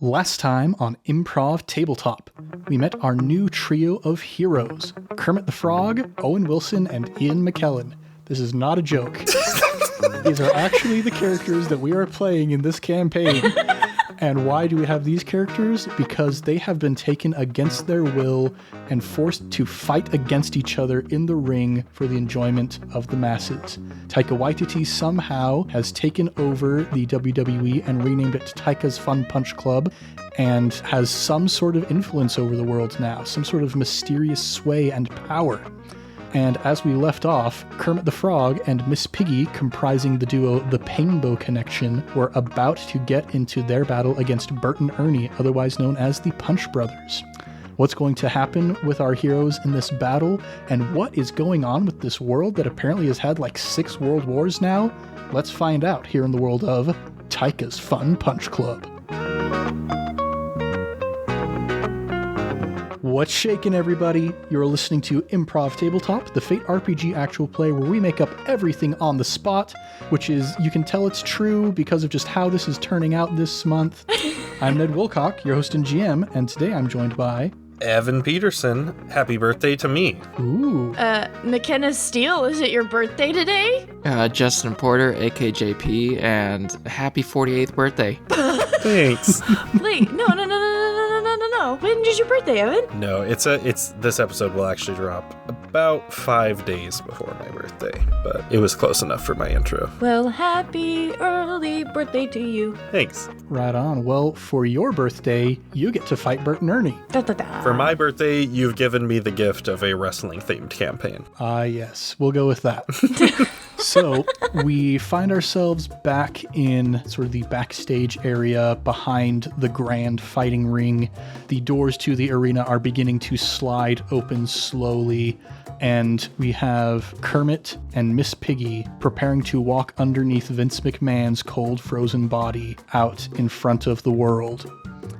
Last time on Improv Tabletop, we met our new trio of heroes, Kermit the Frog, Owen Wilson, and Ian McKellen. This is not a joke. These are actually the characters that we are playing in this campaign. And why do we have these characters? Because they have been taken against their will and forced to fight against each other in the ring for the enjoyment of the masses. Taika Waititi somehow has taken over the WWE and renamed it Taika's Fun Punch Club and has some sort of influence over the world now, some sort of mysterious sway and power. And as we left off, Kermit the Frog and Miss Piggy, comprising the duo the Painbow Connection, were about to get into their battle against Bert and Ernie, otherwise known as the Punch Brothers. What's going to happen with our heroes in this battle, and what is going on with this world that apparently has had like 6 world wars now? Let's find out here in the world of Taika's Fun Punch Club. What's shaking, everybody? You're listening to Improv Tabletop, the Fate RPG actual play where we make up everything on the spot, which is, you can tell it's true because of just how this is turning out this month. I'm Ned Wilcock, your host and GM, and today I'm joined by... Evan Peterson. Happy birthday to me. Ooh. McKenna Steele, is it your birthday today? Justin Porter, AKJP, and happy 48th birthday. Thanks. Wait, no. When is your birthday, Evan? No, it's this episode will actually drop about 5 days before my birthday, but it was close enough for my intro. Well, happy early birthday to you. Thanks. Right on. Well, for your birthday, you get to fight Bert and Ernie. Da-da-da. For my birthday, you've given me the gift of a wrestling-themed campaign. Yes. We'll go with that. So, we find ourselves back in sort of the backstage area behind the grand fighting ring. The doors to the arena are beginning to slide open slowly, and we have Kermit and Miss Piggy preparing to walk underneath Vince McMahon's cold frozen body out in front of the world.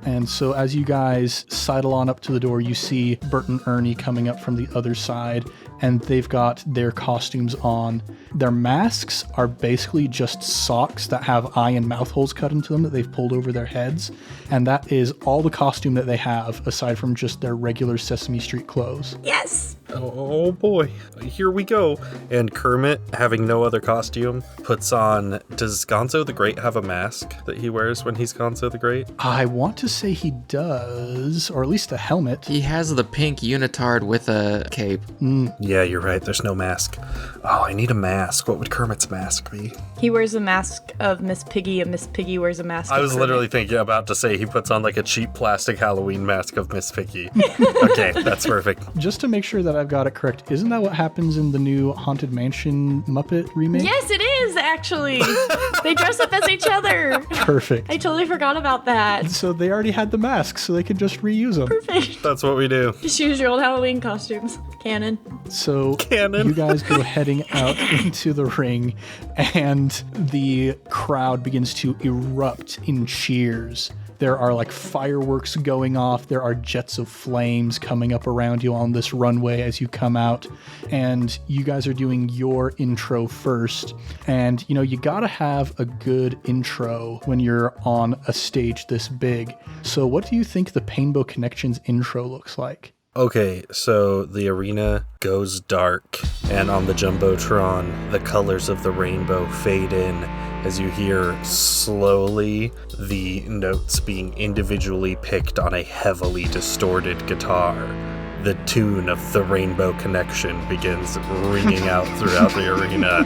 And so as you guys sidle on up to the door, you see Bert and Ernie coming up from the other side, and they've got their costumes on. Their masks are basically just socks that have eye and mouth holes cut into them that they've pulled over their heads. And that is all the costume that they have, aside from just their regular Sesame Street clothes. Yes! Oh boy, here we go. And Kermit, having no other costume, puts on... Does Gonzo the Great have a mask that he wears when he's Gonzo the Great? I want to say he does, or at least a helmet. He has the pink unitard with a cape. Yeah, you're right. There's no mask. Oh, I need a mask. What would Kermit's mask be? He wears a mask of Miss Piggy, and Miss Piggy wears a mask I of was Kermit. literally thinking about to say he puts on like a cheap plastic Halloween mask of Miss Piggy. Okay, that's perfect. Just to make sure that I've got it correct, isn't that what happens in the new Haunted Mansion Muppet remake? Yes, it is, actually. They dress up as each other. Perfect. I totally forgot about that. So they already had the masks, so they could just reuse them. Perfect. That's what we do. Just use your old Halloween costumes. Canon. So Canon. you guys go heading out into the ring, and the crowd begins to erupt in cheers. There are like fireworks going off. There are jets of flames coming up around you on this runway as you come out. And you guys are doing your intro first. And, you know, you gotta have a good intro when you're on a stage this big. So what do you think the Painbow Connection's intro looks like? Okay, so the arena goes dark, and on the Jumbotron, the colors of the rainbow fade in as you hear slowly the notes being individually picked on a heavily distorted guitar. The tune of the Rainbow Connection begins ringing out throughout the arena,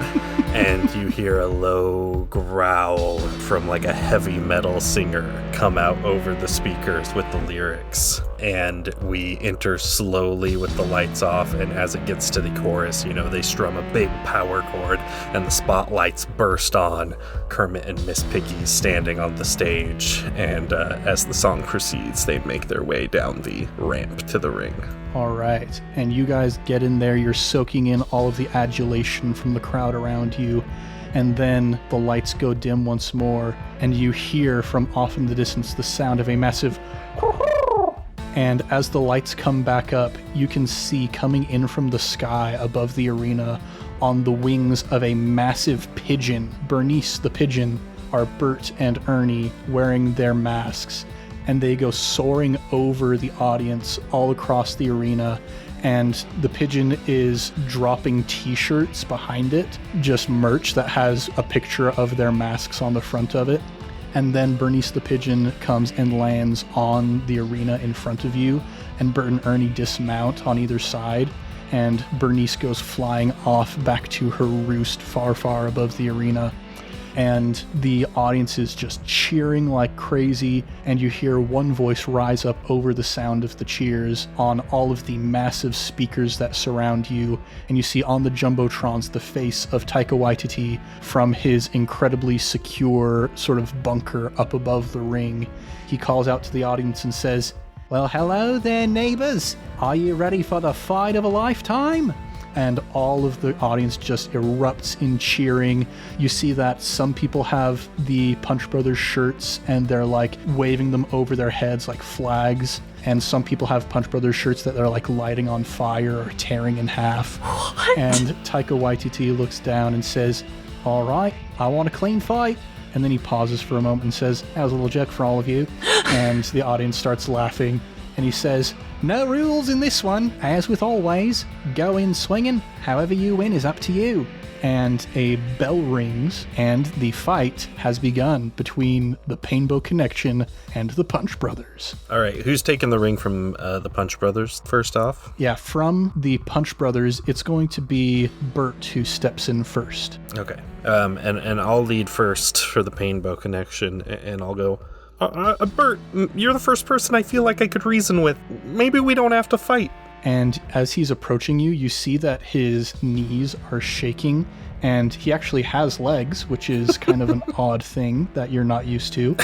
and you hear a low growl from like a heavy metal singer come out over the speakers with the lyrics. And we enter slowly with the lights off, and as it gets to the chorus, you know, they strum a big power chord, and the spotlights burst on Kermit and Miss Piggy standing on the stage, and as the song proceeds, they make their way down the ramp to the ring. All right, and you guys get in there, you're soaking in all of the adulation from the crowd around you, and then the lights go dim once more, and you hear from off in the distance the sound of a massive and as the lights come back up, you can see coming in from the sky above the arena on the wings of a massive pigeon, Bernice the pigeon, are Bert and Ernie wearing their masks. and they go soaring over the audience all across the arena. And the pigeon is dropping t-shirts behind it, just merch that has a picture of their masks on the front of it. And then Bernice the pigeon comes and lands on the arena in front of you, and Bert and Ernie dismount on either side, and Bernice goes flying off back to her roost far, far above the arena. And the audience is just cheering like crazy, and you hear one voice rise up over the sound of the cheers on all of the massive speakers that surround you, and you see on the Jumbotrons the face of Taika Waititi from his incredibly secure sort of bunker up above the ring. He calls out to the audience and says, "Well, hello there, neighbors. Are you ready for the fight of a lifetime?" And all of the audience just erupts in cheering. You see that some people have the Punch Brothers shirts and they're like waving them over their heads like flags. And some people have Punch Brothers shirts that they're like lighting on fire or tearing in half. What? And Taika Waititi looks down and says, "All right, I want a clean fight." And then he pauses for a moment and says, "That was a little joke for all of you." And the audience starts laughing. And he says, "No rules in this one, as with always. Go in swinging. However you win is up to you." And a bell rings, and the fight has begun between the Painbow Connection and the Punch Brothers. All right, who's taking the ring from the Punch Brothers first off? Yeah, from the Punch Brothers, it's going to be Bert who steps in first. Okay, and I'll lead first for the Painbow Connection, and I'll go, Bert, you're the first person I feel like I could reason with. Maybe we don't have to fight. And as he's approaching you, you see that his knees are shaking, and he actually has legs, which is kind of an odd thing that you're not used to.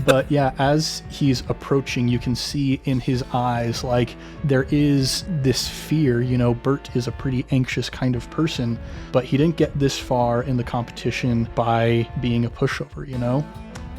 But yeah, as he's approaching, you can see in his eyes, like, there is this fear. You know, Bert is a pretty anxious kind of person, but he didn't get this far in the competition by being a pushover, you know?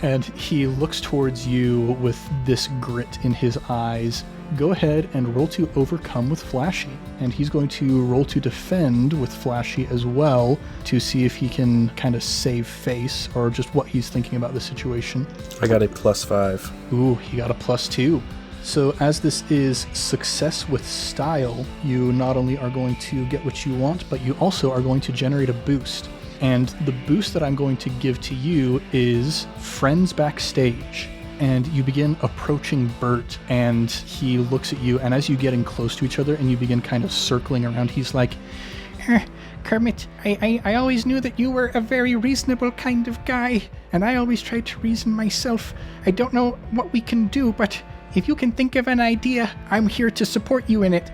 And he looks towards you with this grit in his eyes. Go ahead and roll to overcome with Flashy. And he's going to roll to defend with Flashy as well to see if he can kind of save face or just what he's thinking about the situation. I got a +5. Ooh, he got a +2. So as this is success with style, you not only are going to get what you want, but you also are going to generate a boost. And the boost that I'm going to give to you is Friends Backstage. And you begin approaching Bert, and he looks at you, and as you get in close to each other and you begin kind of circling around, he's like, "Kermit, I always knew that you were a very reasonable kind of guy, and I always tried to reason myself. I don't know what we can do, but if you can think of an idea, I'm here to support you in it."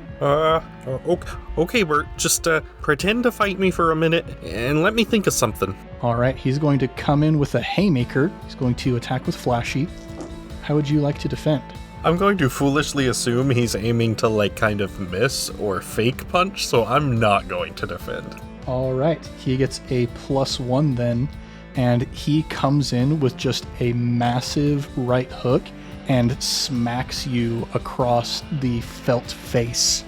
Okay, Bert, just pretend to fight me for a minute and let me think of something. All right, he's going to come in with a haymaker. He's going to attack with Flashy. How would you like to defend? I'm going to foolishly assume he's aiming to, like, kind of miss or fake punch, so I'm not going to defend. All right, he gets a +1 then, and he comes in with just a massive right hook and smacks you across the felt face.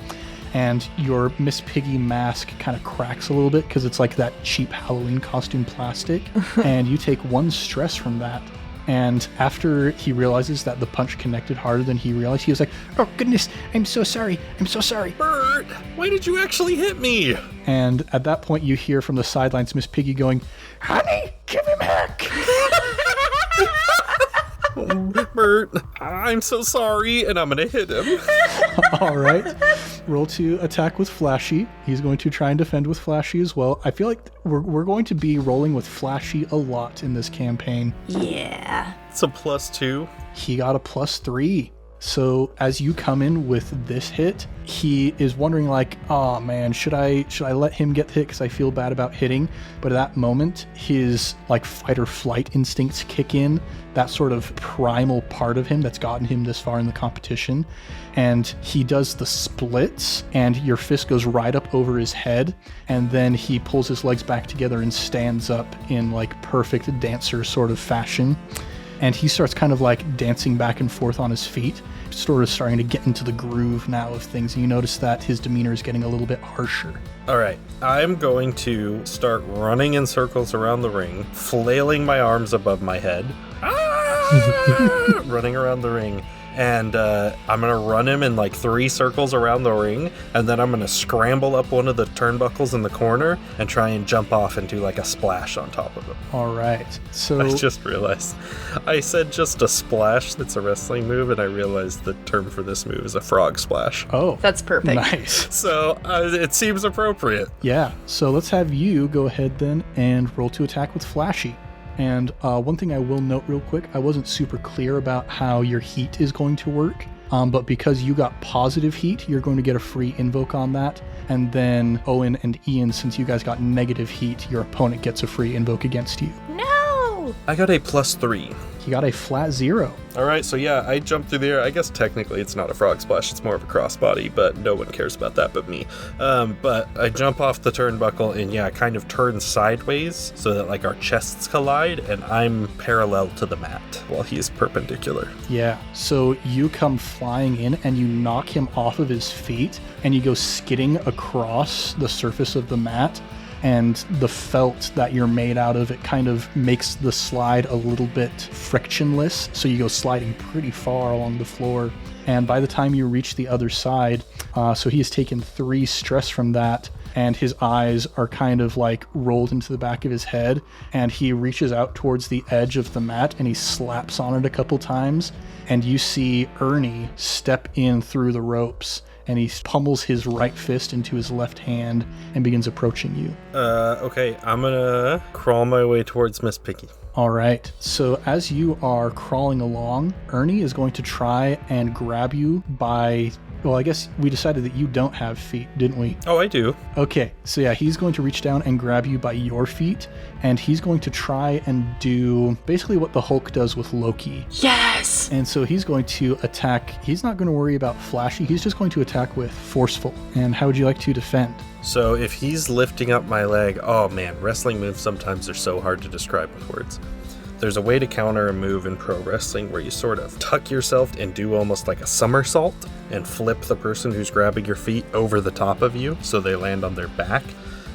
And your Miss Piggy mask kind of cracks a little bit because it's like that cheap Halloween costume plastic, and you take 1 stress from that. And after he realizes that the punch connected harder than he realized, he was like, "Oh goodness, I'm so sorry, I'm so sorry." Bert, why did you actually hit me? And at that point you hear from the sidelines Miss Piggy going, "Honey, give him heck." Bert, I'm so sorry, and I'm gonna hit him. All right. Roll to attack with Flashy. He's going to try and defend with Flashy as well. I feel like we're going to be rolling with Flashy a lot in this campaign. Yeah. It's a +2. He got a +3. So as you come in with this hit, he is wondering like, "Oh man, should I let him get hit because I feel bad about hitting?" But at that moment, his like fight or flight instincts kick in, that sort of primal part of him that's gotten him this far in the competition. And he does the splits, and your fist goes right up over his head, and then he pulls his legs back together and stands up in like perfect dancer sort of fashion. And he starts kind of like dancing back and forth on his feet, sort of starting to get into the groove now of things. And you notice that his demeanor is getting a little bit harsher. All right, I'm going to start running in circles around the ring, flailing my arms above my head. Ah! running around the ring. And I'm going to run him in like 3 circles around the ring, and then I'm going to scramble up one of the turnbuckles in the corner and try and jump off and do like a splash on top of him. All right. So I just realized I said just a splash that's a wrestling move, and I realized the term for this move is a frog splash. Oh, That's perfect. nice. So it seems appropriate. Yeah. So let's have you go ahead then and roll to attack with Flashy. And one thing I will note real quick, I wasn't super clear about how your heat is going to work. But because you got positive heat, you're going to get a free invoke on that. And then Owen and Ian, since you guys got negative heat, your opponent gets a free invoke against you. No! I got a +3. You got a flat 0. All right, so yeah, I jumped through the air. I guess technically it's not a frog splash, it's more of a crossbody, but no one cares about that but me. But I jump off the turnbuckle and yeah, kind of turn sideways so that like our chests collide, and I'm parallel to the mat while he's perpendicular. Yeah, so you come flying in and you knock him off of his feet and you go skidding across the surface of the mat. And the felt that you're made out of, it kind of makes the slide a little bit frictionless. So you go sliding pretty far along the floor. And by the time you reach the other side, so he has taken 3 stress from that. And his eyes are kind of like rolled into the back of his head. And he reaches out towards the edge of the mat and he slaps on it a couple times. And you see Ernie step in through the ropes. And he pummels his right fist into his left hand and begins approaching you. Okay, I'm gonna crawl my way towards Miss Piggy. All right, so as you are crawling along, Ernie is going to try and grab you by... Well, I guess we decided that you don't have feet, didn't we? Oh, I do. Okay, so yeah, he's going to reach down and grab you by your feet, and he's going to try and do basically what the Hulk does with Loki. Yes! And so he's going to attack. He's not going to worry about Flashy. He's just going to attack with Forceful. And how would you like to defend? So if he's lifting up my leg, oh man, wrestling moves sometimes are so hard to describe with words. There's a way to counter a move in pro wrestling where you sort of tuck yourself and do almost like a somersault and flip the person who's grabbing your feet over the top of you so they land on their back.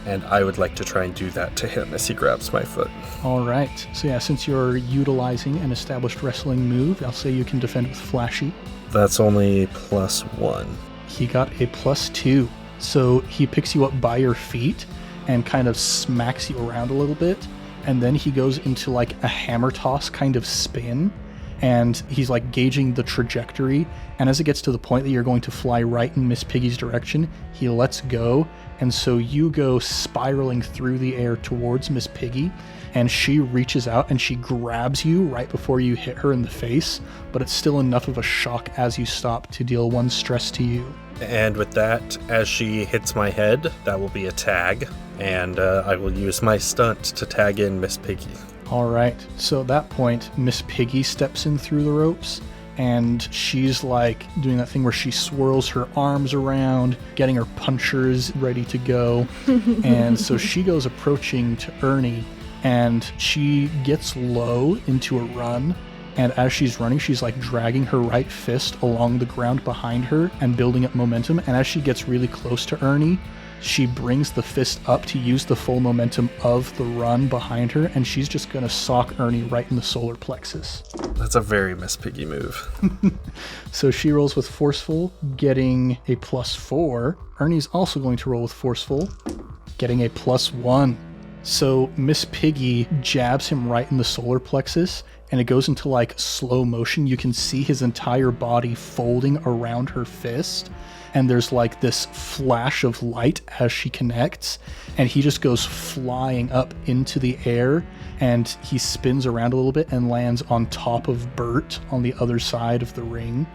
And I would like to try and do that to him as he grabs my foot. All right. So yeah, since you're utilizing an established wrestling move, I'll say you can defend with Flashy. That's only +1. He got a +2. So he picks you up by your feet and kind of smacks you around a little bit. And then he goes into like a hammer toss kind of spin. And he's like gauging the trajectory. And as it gets to the point that you're going to fly right in Miss Piggy's direction, he lets go. And so you go spiraling through the air towards Miss Piggy. And she reaches out and she grabs you right before you hit her in the face. But it's still enough of a shock as you stop to deal 1 stress to you. And with that, as she hits my head, that will be a tag. And I will use my stunt to tag in Miss Piggy. All right. So at that point, Miss Piggy steps in through the ropes. And she's like doing that thing where she swirls her arms around, getting her punchers ready to go. And so she goes approaching to Ernie. And she gets low into a run. And as she's running, she's like dragging her right fist along the ground behind her and building up momentum. And as she gets really close to Ernie, she brings the fist up to use the full momentum of the run behind her. And she's just going to sock Ernie right in the solar plexus. That's a very Miss Piggy move. So she rolls with Forceful, getting a +4. Ernie's also going to roll with Forceful, getting a +1. So Miss Piggy jabs him right in the solar plexus, and it goes into like slow motion. You can see his entire body folding around her fist, and there's like this flash of light as she connects, and he just goes flying up into the air, and he spins around a little bit and lands on top of Bert on the other side of the ring.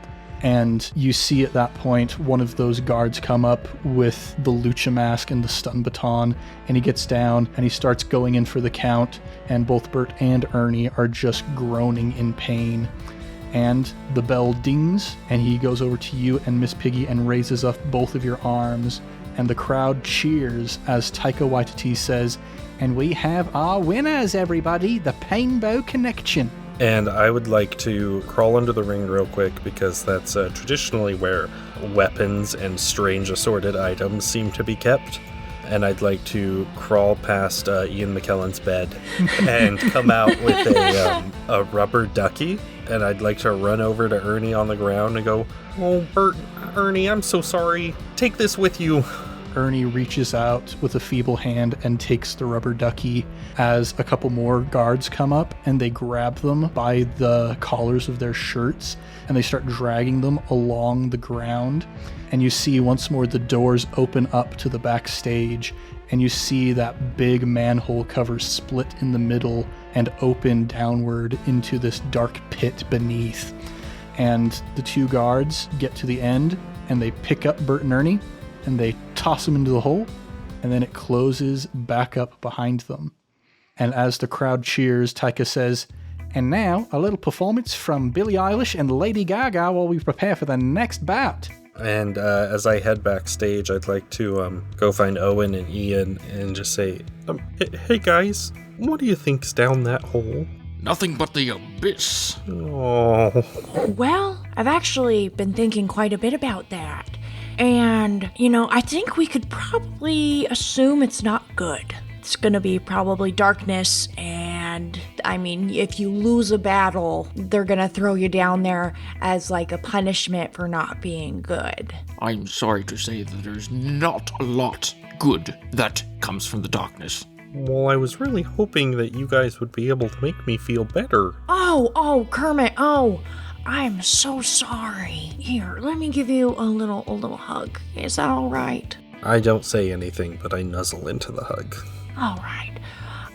And you see at that point one of those guards come up with the lucha mask and the stun baton, and he gets down and he starts going in for the count, and both Bert and Ernie are just groaning in pain. And the bell dings, and he goes over to you and Miss Piggy and raises up both of your arms, and the crowd cheers as Taika Waititi says, "And we have our winners, everybody, the Painbow Connection." And I would like to crawl under the ring real quick because that's traditionally where weapons and strange assorted items seem to be kept. and I'd like to crawl past Ian McKellen's bed and come out with a rubber ducky, and I'd like to run over to Ernie on the ground and go, "Oh, Bert, Ernie, I'm so sorry. Take this with you." Ernie reaches out with a feeble hand and takes the rubber ducky as a couple more guards come up and they grab them by the collars of their shirts and they start dragging them along the ground. And you see once more the doors open up to the backstage and you see that big manhole cover split in the middle and open downward into this dark pit beneath. And the two guards get to the end and they pick up Bert and Ernie and they toss them into the hole, and then it closes back up behind them. And as the crowd cheers, Taika says, "And now, a little performance from Billie Eilish and Lady Gaga while we prepare for the next bout." And as I head backstage, I'd like to go find Owen and Ian and just say, "Hey guys, what do you think's down that hole?" Nothing but the abyss. Oh. Well, I've actually been thinking quite a bit about that. And, I think we could probably assume it's not good. It's gonna be probably darkness, and, if you lose a battle, they're gonna throw you down there as, a punishment for not being good. I'm sorry to say that there's not a lot good that comes from the darkness. Well, I was really hoping that you guys would be able to make me feel better. Oh, Kermit, I'm so sorry. Here, let me give you a little hug. Is that all right? I don't say anything, but I nuzzle into the hug. All right.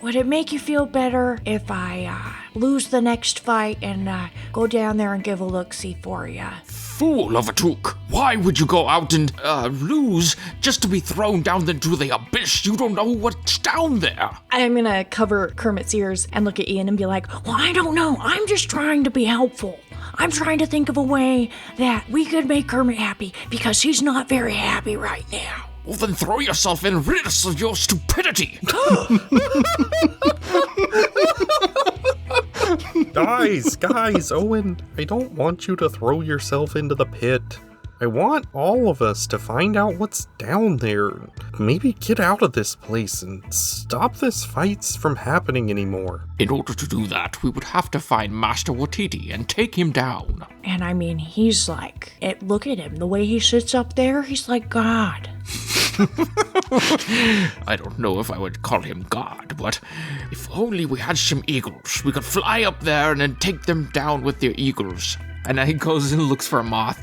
Would it make you feel better if I lose the next fight and go down there and give a look-see for you? Fool of a took! Why would you go out and lose just to be thrown down into the abyss? You don't know what's down there. I'm gonna cover Kermit's ears and look at Ian and be like, "Well, I don't know. I'm just trying to be helpful. I'm trying to think of a way that we could make Kermit happy because he's not very happy right now." Well, then throw yourself in, rid us of your stupidity. Guys, Owen, I don't want you to throw yourself into the pit. I want all of us to find out what's down there. Maybe get out of this place and stop this fights from happening anymore. In order to do that, we would have to find Master Watiti and take him down. And he's look at him. The way he sits up there, he's like God. I don't know if I would call him God, but if only we had some eagles, we could fly up there and then take them down with their eagles. And then he goes and looks for a moth.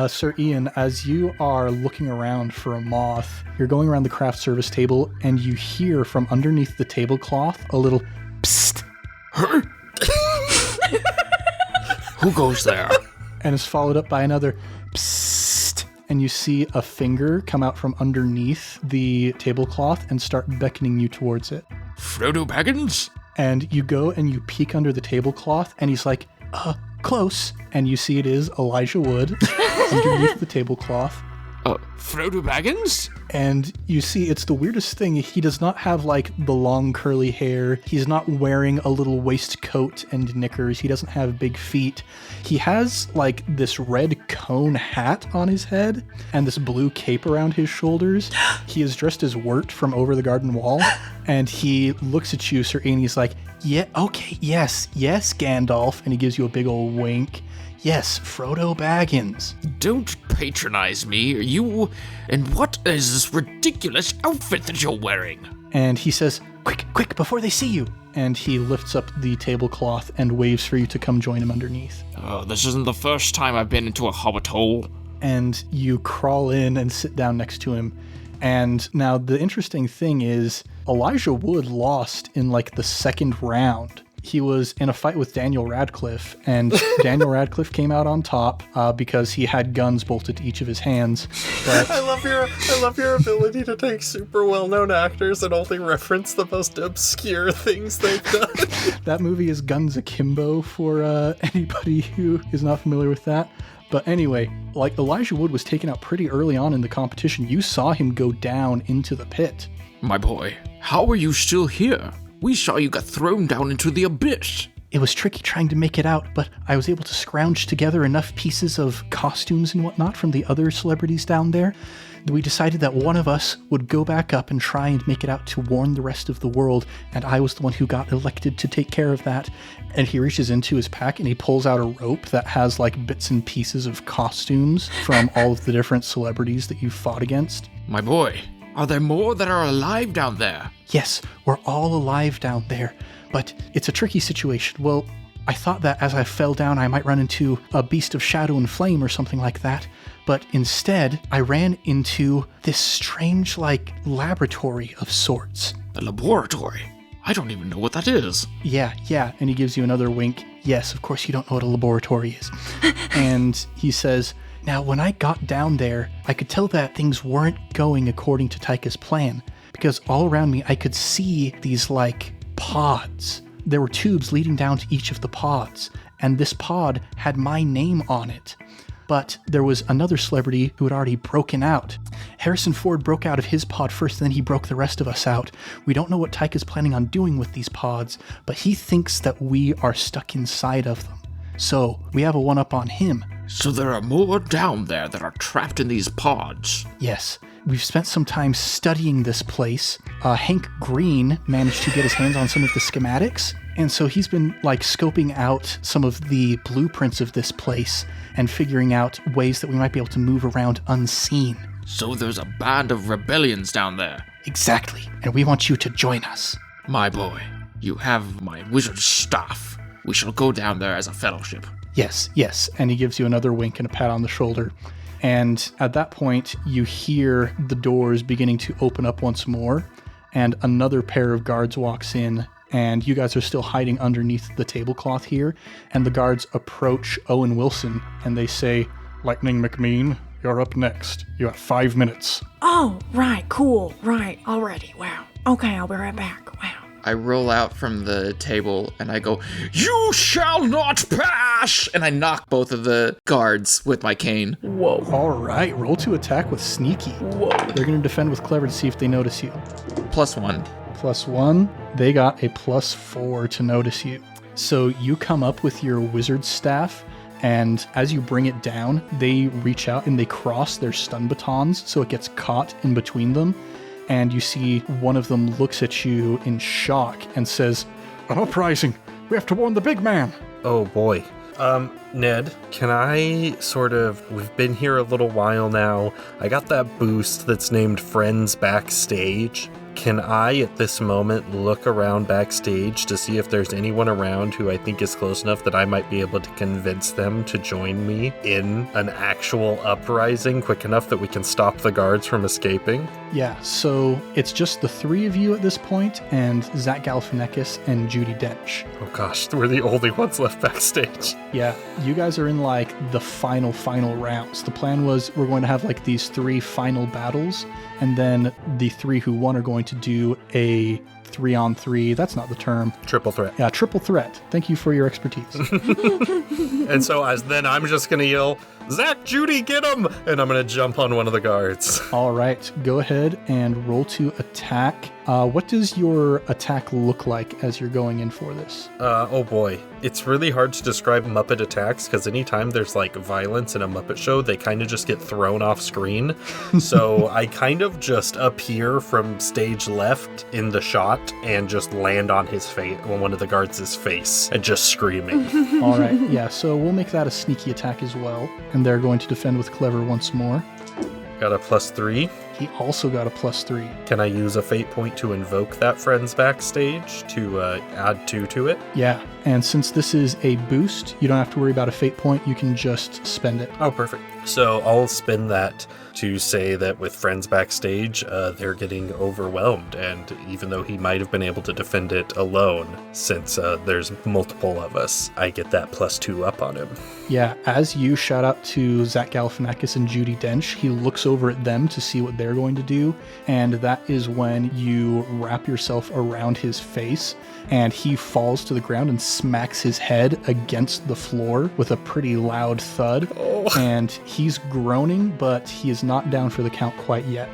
Sir Ian, as you are looking around for a moth, you're going around the craft service table and you hear from underneath the tablecloth a little psst. Huh? Who goes there? And is followed up by another psst. And you see a finger come out from underneath the tablecloth and start beckoning you towards it. Frodo Baggins? And you go and you peek under the tablecloth and he's like, close. And you see it is Elijah Wood underneath the tablecloth. Frodo Baggins? And you see it's the weirdest thing. He does not have the long curly hair. He's not wearing a little waistcoat and knickers. He doesn't have big feet. He has this red cone hat on his head and this blue cape around his shoulders. He is dressed as Wirt from Over the Garden Wall. And he looks at you, Sir Ian, and he's like, "Yeah, okay, yes, Gandalf." And he gives you a big old wink. "Yes, Frodo Baggins." Don't patronize me, you. And what is this ridiculous outfit that you're wearing? And he says, quick, before they see you. And he lifts up the tablecloth and waves for you to come join him underneath. This isn't the first time I've been into a hobbit hole. And you crawl in and sit down next to him. And now the interesting thing is Elijah Wood lost in the second round. He was in a fight with Daniel Radcliffe, and Daniel Radcliffe came out on top because he had guns bolted to each of his hands. But I love your ability to take super well-known actors and only reference the most obscure things they've done. That movie is Guns Akimbo for anybody who is not familiar with that. But anyway, Elijah Wood was taken out pretty early on in the competition. You saw him go down into the pit. My boy, how are you still here? We saw you got thrown down into the abyss. It was tricky trying to make it out, but I was able to scrounge together enough pieces of costumes and whatnot from the other celebrities down there. We decided that one of us would go back up and try and make it out to warn the rest of the world, and I was the one who got elected to take care of that. And he reaches into his pack and he pulls out a rope that has like bits and pieces of costumes from all of the different celebrities that you fought against. My boy, are there more that are alive down there? Yes, we're all alive down there, but it's a tricky situation. Well, I thought that as I fell down, I might run into a beast of shadow and flame or something like that. But instead, I ran into this strange, laboratory of sorts. A laboratory? I don't even know what that is. Yeah, and he gives you another wink. Yes, of course you don't know what a laboratory is. And he says, now when I got down there, I could tell that things weren't going according to Taika's plan, because all around me I could see these, pods. There were tubes leading down to each of the pods, and this pod had my name on it. But there was another celebrity who had already broken out. Harrison Ford broke out of his pod first, then he broke the rest of us out. We don't know what Taika's planning on doing with these pods, but he thinks that we are stuck inside of them. So, we have a one-up on him. So there are more down there that are trapped in these pods. Yes. We've spent some time studying this place. Hank Green managed to get his hands on some of the schematics, and so he's been scoping out some of the blueprints of this place and figuring out ways that we might be able to move around unseen. So there's a band of rebellions down there. Exactly, and we want you to join us. My boy, you have my wizard staff. We shall go down there as a fellowship. Yes, and he gives you another wink and a pat on the shoulder. And at that point, you hear the doors beginning to open up once more, and another pair of guards walks in, and you guys are still hiding underneath the tablecloth here, and the guards approach Owen Wilson, and they say, Lightning McMean, you're up next. You have 5 minutes. Oh, right, cool, right, already, wow. Okay, I'll be right back, wow. I roll out from the table and I go, "You shall not pass!" And I knock both of the guards with my cane. Whoa. All right, roll to attack with sneaky. Whoa. They're going to defend with clever to see if they notice you. +1. +1. They got a +4 to notice you. So you come up with your wizard staff, and as you bring it down, they reach out and they cross their stun batons so it gets caught in between them. And you see one of them looks at you in shock and says, "An uprising! We have to warn the big man!" Oh boy. Ned, can I we've been here a little while now. I got that boost that's named Friends Backstage. Can I, at this moment, look around backstage to see if there's anyone around who I think is close enough that I might be able to convince them to join me in an actual uprising quick enough that we can stop the guards from escaping? Yeah, so it's just the three of you at this point, and Zach Galifianakis and Judi Dench. Oh gosh, we're the only ones left backstage. Yeah, you guys are in the final rounds. The plan was we're going to have these 3 final battles, and then the 3 who won are going to do a 3-on-3. That's not the term. Triple threat. Yeah, triple threat. Thank you for your expertise. And so then I'm just going to yell, "Zach, Judy, get him!" And I'm going to jump on one of the guards. All right, go ahead and roll to attack. What does your attack look like as you're going in for this? Oh boy. It's really hard to describe Muppet attacks because anytime there's violence in a Muppet show, they kind of just get thrown off screen. So I kind of just appear from stage left in the shot and just land on his face, on one of the guards' face, and just screaming. All right, yeah, so we'll make that a sneaky attack as well. And they're going to defend with clever once more. Got a +3. He also got a +3. Can I use a fate point to invoke that Friends Backstage to add 2 to it? Yeah, and since this is a boost, you don't have to worry about a fate point. You can just spend it. Oh, perfect. So I'll spend that to say that with Friends Backstage, they're getting overwhelmed. And even though he might have been able to defend it alone, since there's multiple of us, I get that +2 up on him. Yeah, as you shout out to Zach Galifianakis and Judi Dench, he looks over at them to see what they're going to do, and that is when you wrap yourself around his face, and he falls to the ground and smacks his head against the floor with a pretty loud thud, and he's groaning, but he is not down for the count quite yet.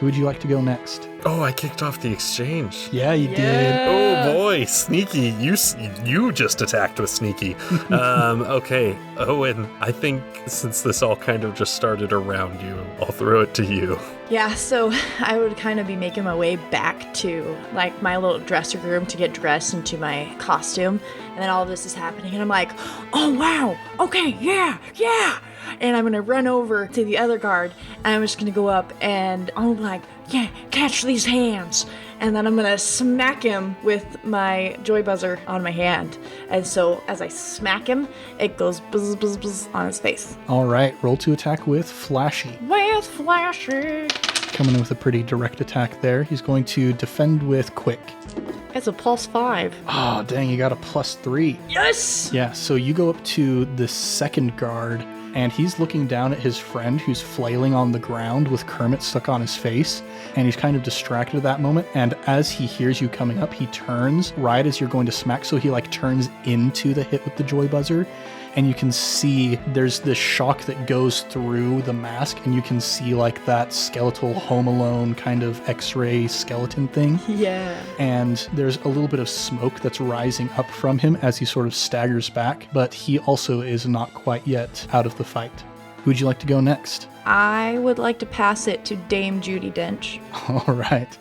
Who would you like to go next? Oh, I kicked off the exchange. Yeah, you did. Oh boy, sneaky. You just attacked with sneaky. Okay, Owen, I think since this all kind of just started around you, I'll throw it to you. Yeah, so I would kind of be making my way back to like my little dresser room to get dressed into my costume. And then all of this is happening and I'm like, oh wow, okay, yeah. And I'm gonna run over to the other guard and I'm just gonna go up and I'm like, yeah, catch these hands. And then I'm gonna smack him with my joy buzzer on my hand. And so as I smack him, it goes buzz, buzz, buzz on his face. All right, roll to attack with Flashy. With Flashy. Coming in with a pretty direct attack there. He's going to defend with Quick. It's a +5. Oh, dang, you got a +3. Yes! Yeah, so you go up to the second guard, and he's looking down at his friend who's flailing on the ground with Kermit stuck on his face, and he's kind of distracted at that moment, and as he hears you coming up, he turns right as you're going to smack, so he like turns into the hit with the joy buzzer, and you can see there's this shock that goes through the mask, and you can see like that skeletal Home Alone kind of X-ray skeleton thing. Yeah. And there's a little bit of smoke that's rising up from him as he sort of staggers back, but he also is not quite yet out of the fight. Who would you like to go next? I would like to pass it to Dame Judi Dench. All right.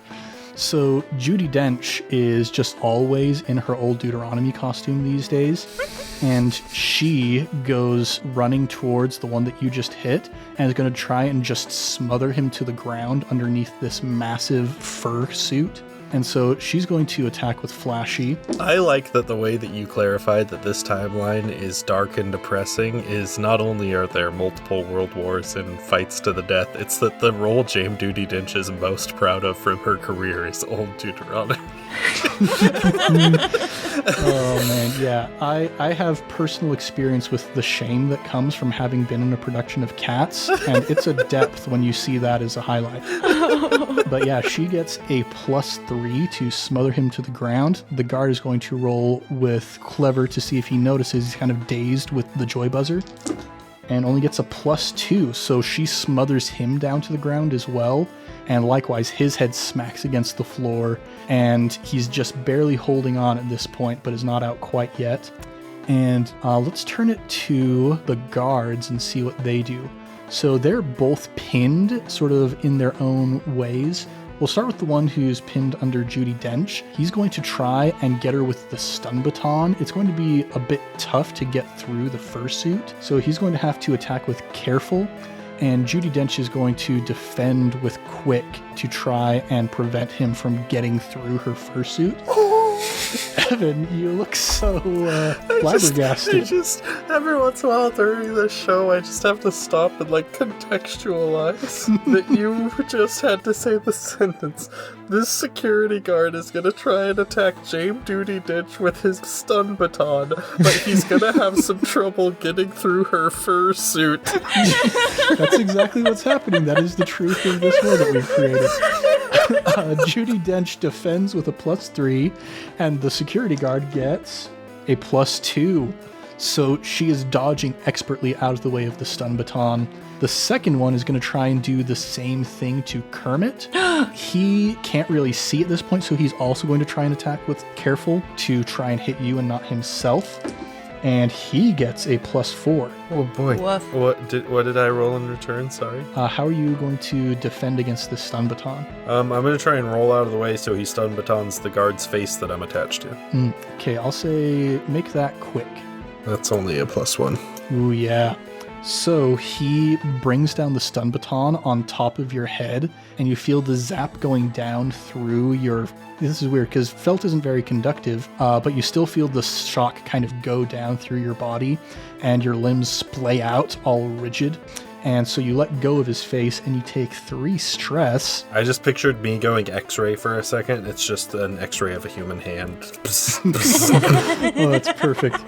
So Judi Dench is just always in her old Deuteronomy costume these days, and she goes running towards the one that you just hit and is going to try and just smother him to the ground underneath this massive fur suit. And so she's going to attack with Flashy. I like that the way that you clarified that this timeline is dark and depressing is not only are there multiple world wars and fights to the death, it's that the role Jame Judi Dench is most proud of from her career is Old Deuteronomy. Oh man, yeah. I have personal experience with the shame that comes from having been in a production of Cats, and it's a depth when you see that as a highlight. But yeah, she gets a +3 to smother him to the ground. The guard is going to roll with Clever to see if he notices he's kind of dazed with the joy buzzer, and only gets a +2, so she smothers him down to the ground as well. And likewise, his head smacks against the floor, and he's just barely holding on at this point, but is not out quite yet. And let's turn it to the guards and see what they do. So they're both pinned, sort of in their own ways. We'll start with the one who's pinned under Judi Dench. He's going to try and get her with the stun baton. It's going to be a bit tough to get through the fursuit, so he's going to have to attack with Careful. And Judi Dench is going to defend with Quick to try and prevent him from getting through her fursuit. Evan, you look so flabbergasted. I just, every once in a while during this show, I just have to stop and like contextualize that you just had to say the sentence. This security guard is going to try and attack Jame Judi Dench with his stun baton, but he's going to have some trouble getting through her fursuit. That's exactly what's happening. That is the truth of this world that we've created. Judi Dench defends with a +3, and the security guard gets a +2. So she is dodging expertly out of the way of the stun baton. The second one is going to try and do the same thing to Kermit. He can't really see at this point, so he's also going to try and attack with Careful to try and hit you and not himself. And he gets a +4. Oh boy. Woof. What did I roll in return? Sorry. How are you going to defend against this stun baton? I'm going to try and roll out of the way so he stun batons the guard's face that I'm attached to. Okay, I'll say make that quick. That's only a +1. Ooh, yeah. So he brings down the stun baton on top of your head, and you feel the zap going down through your... This is weird, because felt isn't very conductive, but you still feel the shock kind of go down through your body, and your limbs splay out, all rigid. And so you let go of his face, and you take 3 stress. I just pictured me going X-ray for a second. It's just an X-ray of a human hand. Oh, that's perfect.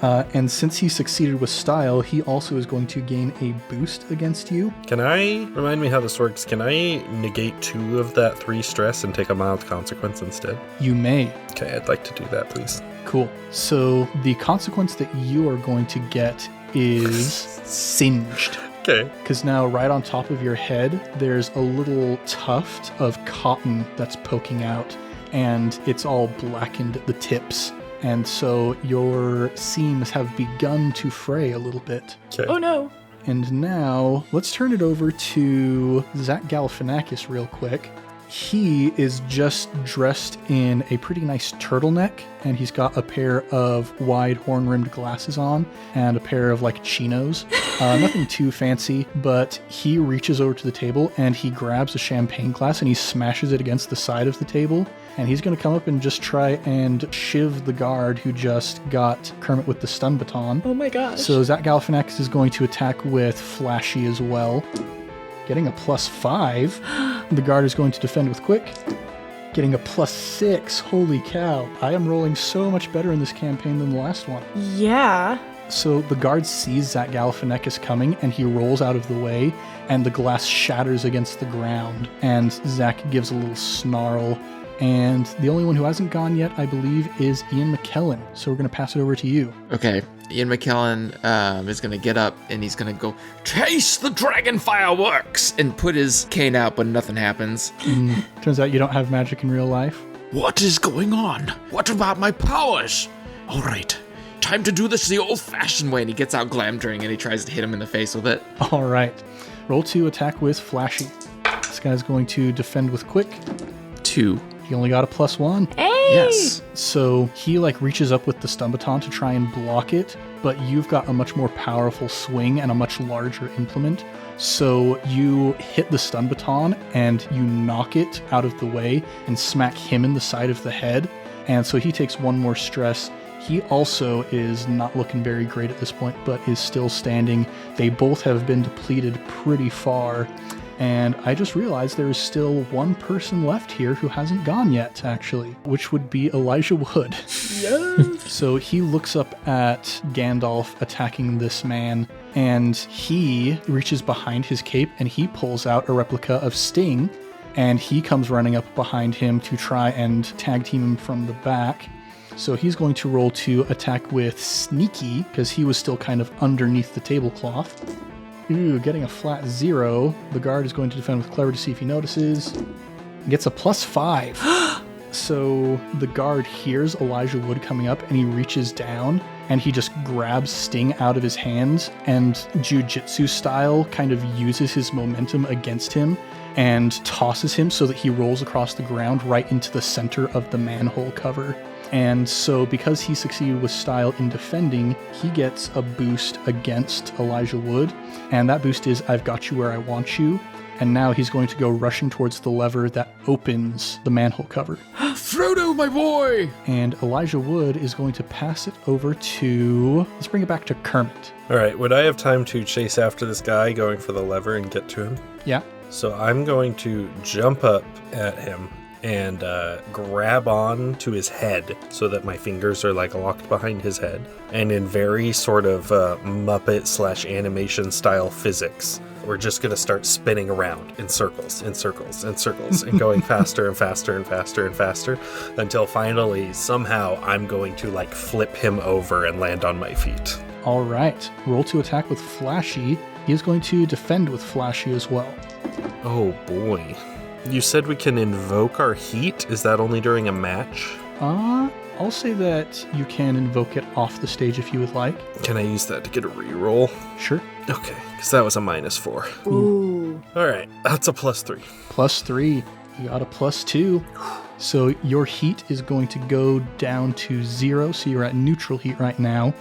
And since he succeeded with style, he also is going to gain a boost against you. Can I remind me how this works? Can I negate 2 of that 3 stress and take a mild consequence instead? You may. Okay, I'd like to do that, please. Cool. So the consequence that you are going to get is singed. Okay. Because now right on top of your head, there's a little tuft of cotton that's poking out, and it's all blackened at the tips. And so your seams have begun to fray a little bit. Okay. Oh no. And now, let's turn it over to Zach Galifianakis real quick. He is just dressed in a pretty nice turtleneck, and he's got a pair of wide horn-rimmed glasses on and a pair of like chinos. Nothing too fancy, but he reaches over to the table and he grabs a champagne glass and he smashes it against the side of the table. And he's going to come up and just try and shiv the guard who just got Kermit with the stun baton. Oh my gosh. So Zach Galifianakis is going to attack with Flashy as well. Getting a +5. The guard is going to defend with Quick. Getting a +6. Holy cow. I am rolling so much better in this campaign than the last one. Yeah. So the guard sees Zach Galifianakis coming and he rolls out of the way and the glass shatters against the ground. And Zach gives a little snarl. And the only one who hasn't gone yet, I believe, is Ian McKellen. So we're going to pass it over to you. Okay, Ian McKellen is going to get up and he's going to go, taste the dragon fireworks, and put his cane out, but nothing happens. Turns out you don't have magic in real life. What is going on? What about my powers? All right, time to do this the old-fashioned way. And he gets out Glamdring and he tries to hit him in the face with it. All right. Roll to attack with Flashy. This guy's going to defend with Quick. 2. He only got a +1. Hey! Yes. So he reaches up with the stun baton to try and block it, but you've got a much more powerful swing and a much larger implement. So you hit the stun baton and you knock it out of the way and smack him in the side of the head. And so he takes one more stress. He also is not looking very great at this point, but is still standing. They both have been depleted pretty far. And I just realized there is still one person left here who hasn't gone yet, actually, which would be Elijah Wood. Yes. So he looks up at Gandalf attacking this man, and he reaches behind his cape and he pulls out a replica of Sting, and he comes running up behind him to try and tag team him from the back. So he's going to roll to attack with Sneaky, because he was still kind of underneath the tablecloth. Ooh, getting a flat 0. The guard is going to defend with Clever to see if he notices. Gets a +5. So the guard hears Elijah Wood coming up and he reaches down and he just grabs Sting out of his hands and jujitsu style kind of uses his momentum against him and tosses him so that he rolls across the ground right into the center of the manhole cover. And so because he succeeded with style in defending, he gets a boost against Elijah Wood. And that boost is, I've got you where I want you. And now he's going to go rushing towards the lever that opens the manhole cover. Frodo, my boy! And Elijah Wood is going to pass it over to... Let's bring it back to Kermit. All right, would I have time to chase after this guy going for the lever and get to him? Yeah. So I'm going to jump up at him and grab on to his head so that my fingers are locked behind his head. And in very sort of Muppet/animation style physics, we're just going to start spinning around in circles and going faster and faster and faster and faster until finally somehow I'm going to flip him over and land on my feet. All right. Roll to attack with Flashy. He is going to defend with Flashy as well. Oh boy. You said we can invoke our heat? Is that only during a match? I'll say that you can invoke it off the stage if you would like. Can I use that to get a reroll? Sure. Okay, because that was a -4. Ooh. All right, that's a +3. +3. You got a +2. So your heat is going to go down to 0, so you're at neutral heat right now.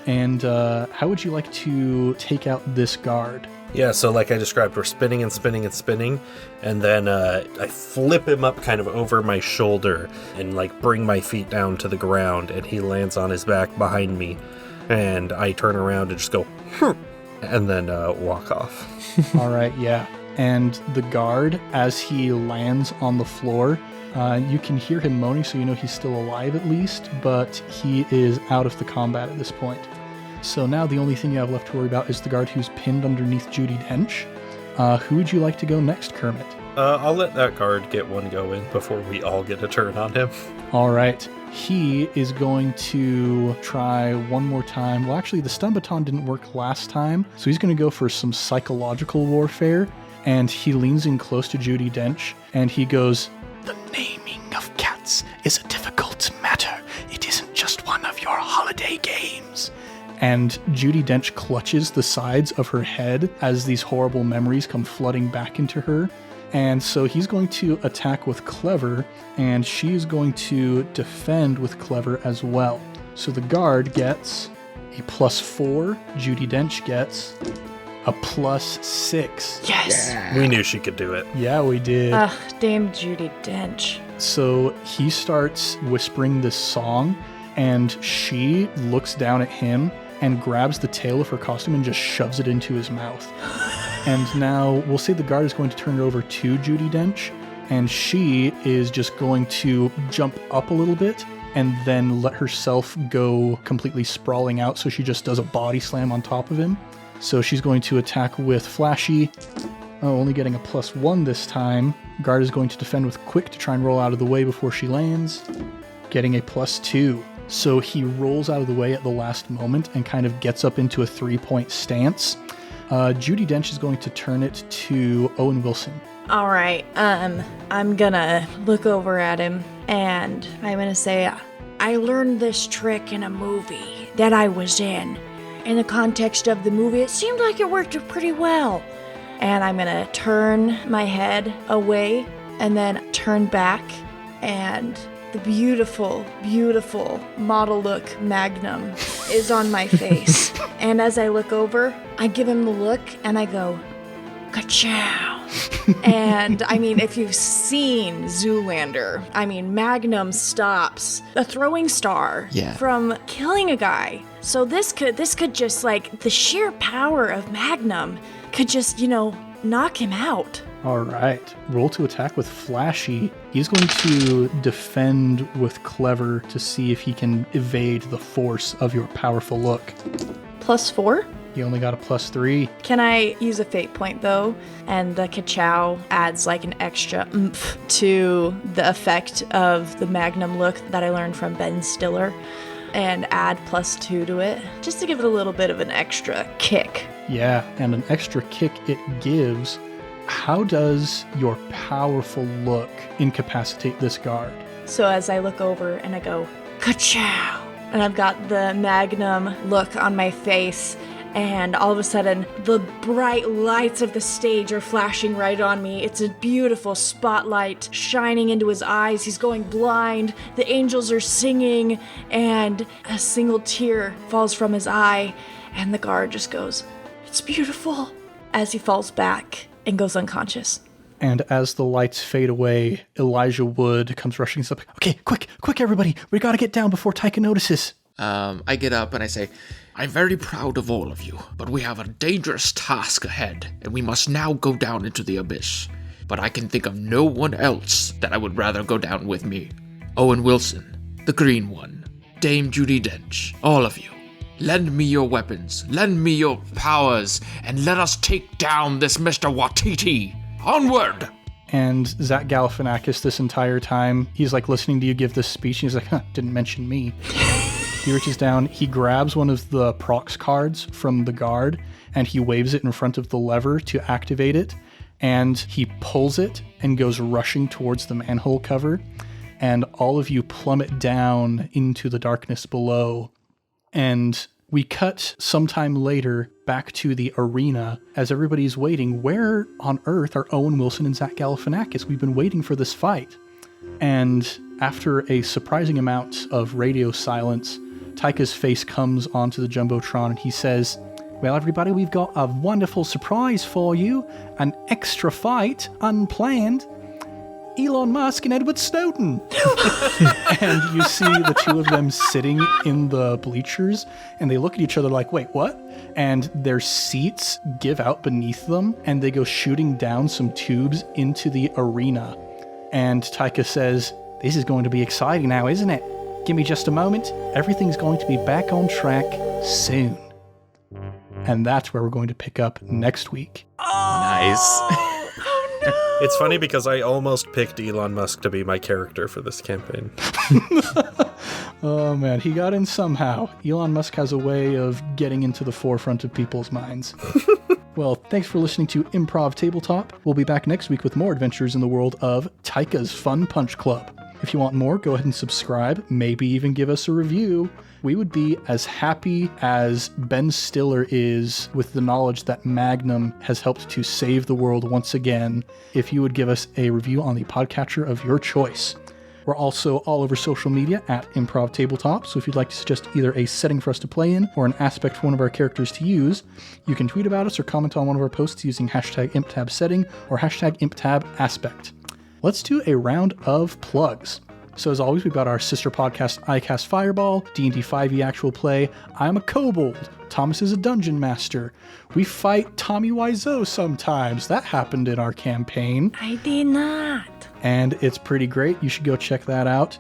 And how would you like to take out this guard? Yeah, so like I described, we're spinning and spinning and spinning, and then I flip him up kind of over my shoulder and bring my feet down to the ground, and he lands on his back behind me, and I turn around and just go, and then walk off. All right, yeah. And the guard, as he lands on the floor, you can hear him moaning, so you know he's still alive at least, but he is out of the combat at this point. So now the only thing you have left to worry about is the guard who's pinned underneath Judi Dench. Who would you like to go next, Kermit? I'll let that guard get one go in before we all get a turn on him. All right. he is going to try one more time. Well, actually, the stun baton didn't work last time, so he's going to go for some psychological warfare, and he leans in close to Judi Dench, and he goes, "The naming of cats is a difficult matter. It isn't just one of your holiday games." And Judi Dench clutches the sides of her head as these horrible memories come flooding back into her. And so he's going to attack with Clever, and she is going to defend with Clever as well. So the guard gets a +4, Judi Dench gets a +6. Yes! We knew she could do it. Yeah, we did. Ugh, damn Judi Dench. So he starts whispering this song, and she looks down at him and grabs the tail of her costume and just shoves it into his mouth. And now we'll say the guard is going to turn it over to Judi Dench, and she is just going to jump up a little bit and then let herself go completely sprawling out, so she just does a body slam on top of him. So she's going to attack with Flashy. Oh, only getting a +1 this time. Guard is going to defend with Quick to try and roll out of the way before she lands, getting a +2. So he rolls out of the way at the last moment and kind of gets up into a 3-point stance. Judi Dench is going to turn it to Owen Wilson. All right, I'm gonna look over at him and I'm gonna say, I learned this trick in a movie that I was in. In the context of the movie, it seemed like it worked pretty well. And I'm gonna turn my head away and then turn back, and the beautiful, beautiful model look Magnum is on my face. And as I look over, I give him the look and I go, ka-chow. And I mean, if you've seen Zoolander, I mean, Magnum stops a throwing star from killing a guy. So this could just, like, the sheer power of Magnum could just, knock him out. All right. Roll to attack with Flashy. He's going to defend with Clever to see if he can evade the force of your powerful look. +4? He only got a +3. Can I use a fate point, though? And the ka-chow adds, like, an extra oomph to the effect of the Magnum look that I learned from Ben Stiller, and add +2 to it, just to give it a little bit of an extra kick. Yeah, and an extra kick it gives. How does your powerful look incapacitate this guard? So as I look over and I go, ka-chow, and I've got the Magnum look on my face, and all of a sudden, the bright lights of the stage are flashing right on me. It's a beautiful spotlight shining into his eyes. He's going blind. The angels are singing, and a single tear falls from his eye, and the guard just goes, "It's beautiful," as he falls back and goes unconscious. And as the lights fade away, Elijah Wood comes rushing up. Okay, quick, everybody. We gotta get down before Taika notices. I get up and I say, I'm very proud of all of you, but we have a dangerous task ahead, and we must now go down into the abyss. But I can think of no one else that I would rather go down with me. Owen Wilson, the Green One, Dame Judi Dench, all of you. Lend me your weapons, lend me your powers, and let us take down this Mr. Watiti. Onward! And Zach Galifianakis this entire time, he's like listening to you give this speech, and he's like, didn't mention me. He reaches down, he grabs one of the prox cards from the guard, and he waves it in front of the lever to activate it, and he pulls it and goes rushing towards the manhole cover, and all of you plummet down into the darkness below. And we cut sometime later back to the arena as everybody's waiting. Where on earth are Owen Wilson and Zach Galifianakis? We've been waiting for this fight. And after a surprising amount of radio silence, Taika's face comes onto the Jumbotron and he says, "Well, everybody, we've got a wonderful surprise for you. An extra fight, unplanned. Elon Musk and Edward Snowden." And you see the two of them sitting in the bleachers, and they look at each other like, wait, what? And their seats give out beneath them, and they go shooting down some tubes into the arena. And Taika says, "This is going to be exciting now, isn't it? Give me just a moment. Everything's going to be back on track soon." And that's where we're going to pick up next week. nice. It's funny because I almost picked Elon Musk to be my character for this campaign. Oh man, he got in somehow. Elon Musk has a way of getting into the forefront of people's minds. Well, thanks for listening to Improv Tabletop. We'll be back next week with more adventures in the world of Taika's Fun Punch Club. If you want more, go ahead and subscribe, maybe even give us a review. We would be as happy as Ben Stiller is with the knowledge that Magnum has helped to save the world once again if you would give us a review on the podcatcher of your choice. We're also all over social media at Improv Tabletop, so if you'd like to suggest either a setting for us to play in or an aspect for one of our characters to use, you can tweet about us or comment on one of our posts using hashtag ImpTabSetting or hashtag ImpTabAspect. Let's do a round of plugs. So as always, we've got our sister podcast, iCast Fireball, D&D 5e Actual Play, I'm a Kobold, Thomas is a Dungeon Master. We fight Tommy Wiseau sometimes. That happened in our campaign. I did not. And it's pretty great. You should go check that out.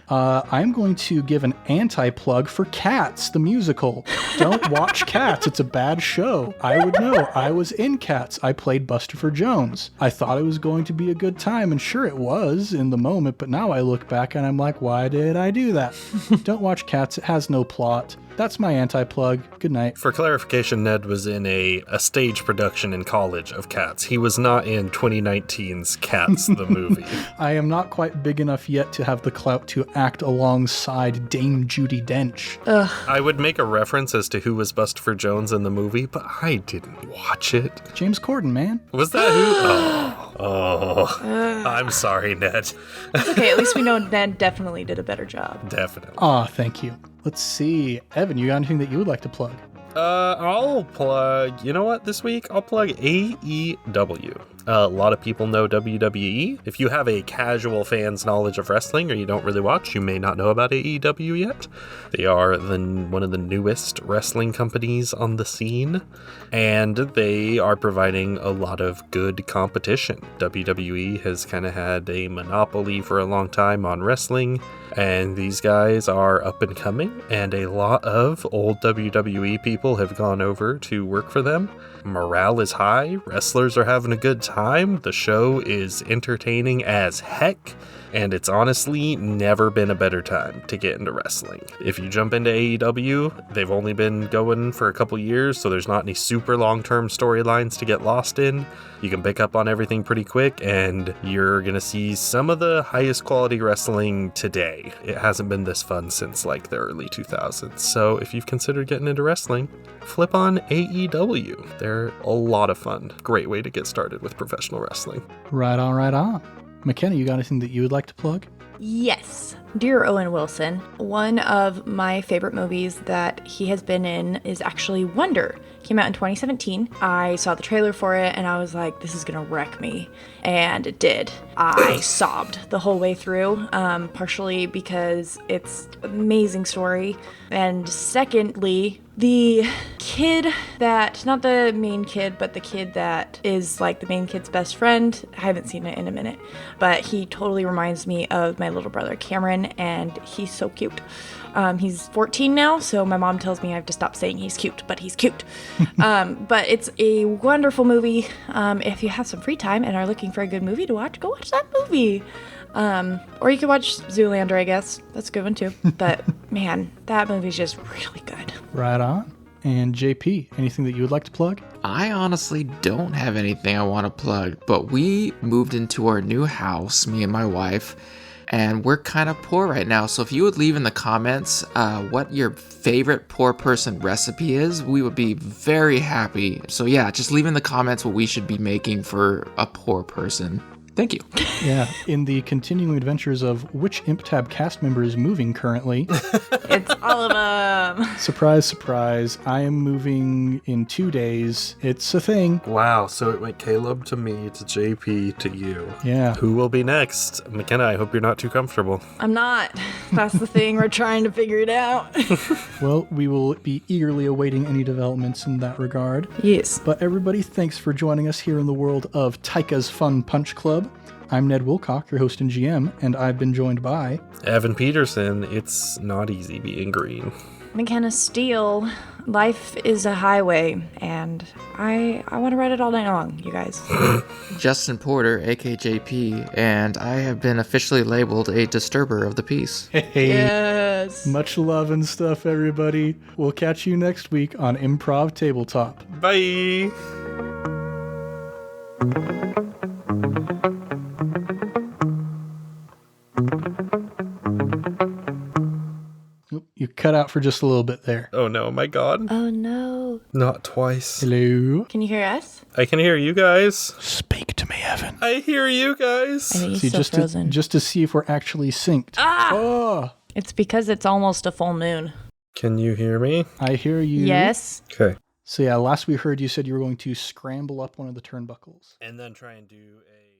I'm going to give an anti-plug for Cats, the musical. Don't watch Cats. It's a bad show. I would know. I was in Cats. I played Bustopher Jones. I thought it was going to be a good time, and sure it was in the moment, but now I look back and I'm like, why did I do that? Don't watch Cats. It has no plot. That's my anti-plug. Good night. For clarification, Ned was in a stage production in college of Cats. He was not in 2019's Cats, the movie. I am not quite big enough yet to have the clout to act alongside Dame Judi Dench. I would make a reference as to who was Bustopher Jones in the movie, but I didn't watch it. James Corden, man. Was that who? Oh. I'm sorry, Ned. Okay, at least we know Ned definitely did a better job. Definitely. Aw, thank you. Let's see. Evan, you got anything that you would like to plug? I'll plug, you know what, this week? I'll plug AEW. A lot of people know WWE. If you have a casual fan's knowledge of wrestling or you don't really watch, you may not know about AEW yet. They are one of the newest wrestling companies on the scene, and they are providing a lot of good competition. WWE has kind of had a monopoly for a long time on wrestling, and these guys are up and coming, and a lot of old WWE people have gone over to work for them. Morale is high, wrestlers are having a good time, the show is entertaining as heck, and it's honestly never been a better time to get into wrestling. If you jump into AEW, they've only been going for a couple years, so there's not any super long-term storylines to get lost in. You can pick up on everything pretty quick, and you're gonna see some of the highest quality wrestling today. It hasn't been this fun since like the early 2000s, so if you've considered getting into wrestling, flip on AEW. They're a lot of fun. Great way to get started with professional wrestling. Right on, right on. McKenna, you got anything that you would like to plug? Yes. Dear Owen Wilson, one of my favorite movies that he has been in is actually Wonder. Came out in 2017. I saw the trailer for it and I was like, this is gonna wreck me. And it did. I sobbed the whole way through, partially because it's an amazing story. And secondly, the kid that, not the main kid, but the kid that is like the main kid's best friend, I haven't seen it in a minute, but he totally reminds me of my little brother Cameron, and he's so cute. He's 14 now, so my mom tells me I have to stop saying he's cute, but he's cute. But it's a wonderful movie. If you have some free time and are looking for a good movie to watch, go watch that movie. Or you could watch Zoolander, I guess. That's a good one too. But man, that movie's just really good. Right on. And JP, anything that you would like to plug? I honestly don't have anything I want to plug, but we moved into our new house, me and my wife, and we're kind of poor right now. So if you would leave in the comments what your favorite poor person recipe is, we would be very happy. So yeah, just leave in the comments what we should be making for a poor person. Thank you. Yeah, in the continuing adventures of which ImpTab cast member is moving currently. It's all of them. Surprise, surprise. I am moving in 2 days. It's a thing. Wow, so it went Caleb to me, to JP, to you. Yeah. Who will be next? McKenna, I hope you're not too comfortable. I'm not. That's the thing. We're trying to figure it out. Well, we will be eagerly awaiting any developments in that regard. Yes. But everybody, thanks for joining us here in the world of Taika's Fun Punch Club. I'm Ned Wilcock, your host and GM, and I've been joined by... Evan Peterson. It's not easy being green. McKenna Steele. life is a highway, and I want to ride it all night long, you guys. Justin Porter, AKJP, and I have been officially labeled a disturber of the peace. Hey, Yes. much love and stuff, everybody. We'll catch you next week on Improv Tabletop. Bye. Oop, you cut out for just a little bit there. Oh no, my God. Oh no. Not twice. Hello? Can you hear us? I can hear you guys. Speak to me, Evan. I hear you I guys. think he's See, still frozen. just to see if we're actually synced. Oh, It's because it's almost a full moon. Can you hear me? I hear you. Yes. Okay. So yeah, last we heard you said you were going to scramble up one of the turnbuckles. And then try and do a...